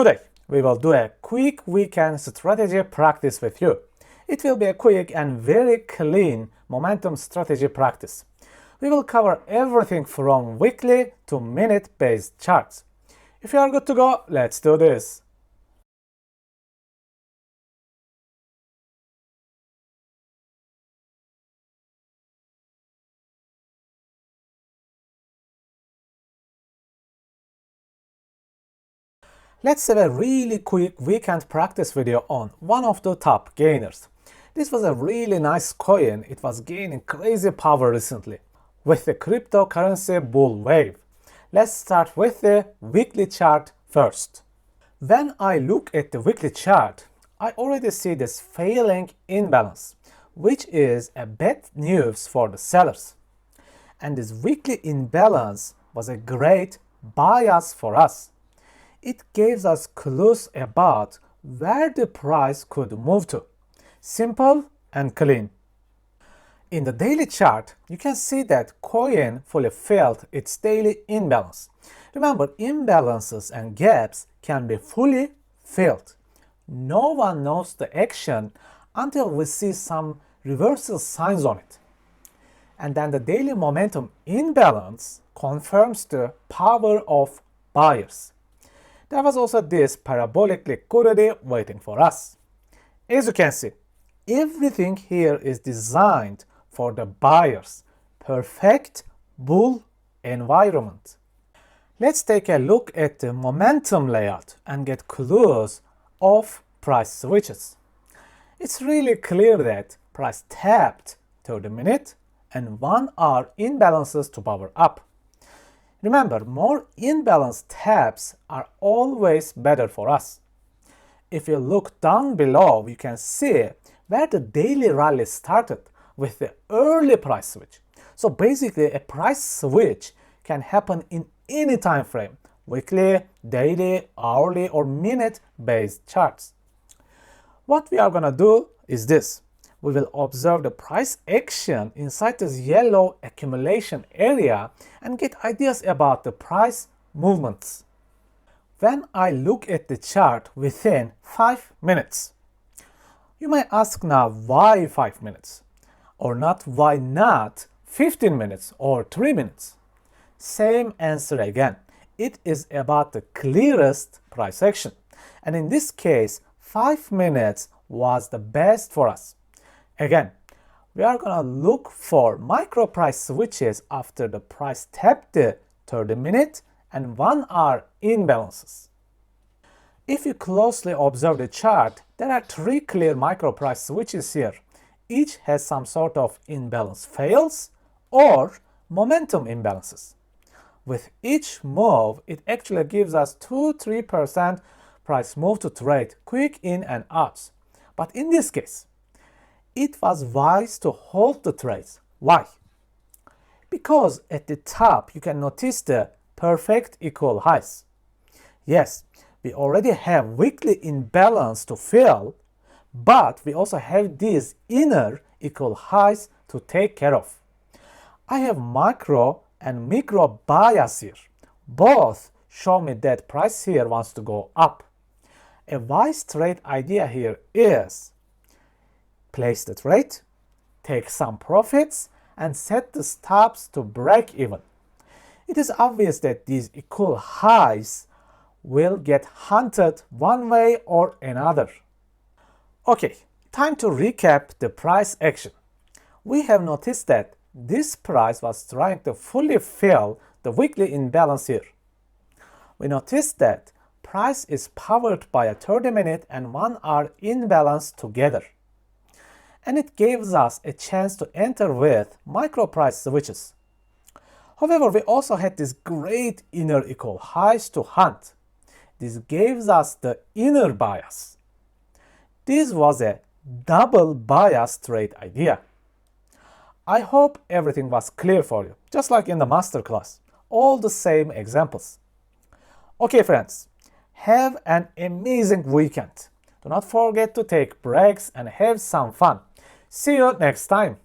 Today, we will do a quick weekend strategy practice with you. It will be a quick and very clean momentum strategy practice. We will cover everything from weekly to minute-based charts. If you are good to go, let's do this. Let's have a really quick weekend practice video on one of the top gainers. This was a really nice coin. It was gaining crazy power recently with the cryptocurrency bull wave. Let's start with the weekly chart first. When I look at the weekly chart, I already see this failing imbalance, which is a bad news for the sellers. And this weekly imbalance was a great bias for us. It gives us clues about where the price could move to. Simple and clean. In the daily chart, you can see that coin fully filled its daily imbalance. Remember, imbalances and gaps can be fully filled. No one knows the action until we see some reversal signs on it. And then the daily momentum imbalance confirms the power of buyers. There was also this parabolic liquidity waiting for us. As you can see, everything here is designed for the buyers. Perfect bull environment. Let's take a look at the momentum layout and get clues of price switches. It's really clear that price tapped 30-minute and 1-hour imbalances to power up. Remember, more imbalanced taps are always better for us. If you look down below, you can see where the daily rally started with the early price switch. So basically, a price switch can happen in any time frame, weekly, daily, hourly, or minute-based charts. What we are going to do is this. We will observe the price action inside this yellow accumulation area and get ideas about the price movements. When I look at the chart within 5 minutes, you might ask now why 5 minutes? Or not why not 15 minutes or 3 minutes? Same answer again. It is about the clearest price action. And in this case, 5 minutes was the best for us. Again, we are going to look for micro price switches after the price tapped the 30-minute and 1-hour imbalances. If you closely observe the chart, there are 3 clear micro price switches here. Each has some sort of imbalance fails or momentum imbalances. With each move, it actually gives us 2-3% price move to trade, quick in and outs. But in this case, it was wise to hold the trades. Why? Because at the top you can notice the perfect equal highs. Yes, we already have weekly imbalance to fill, but we also have these inner equal highs to take care of. I have macro and micro bias here. Both show me that price here wants to go up. A wise trade idea here is place the trade, take some profits, and set the stops to break even. It is obvious that these equal highs will get hunted one way or another. Okay, time to recap the price action. We have noticed that this price was trying to fully fill the weekly imbalance here. We noticed that price is powered by a 30-minute and 1-hour imbalance together. And it gives us a chance to enter with micro price switches. However, we also had this great inner equal highs to hunt. This gives us the inner bias. This was a double bias trade idea. I hope everything was clear for you, just like in the masterclass. All the same examples. Okay, friends, have an amazing weekend. Do not forget to take breaks and have some fun. See you next time.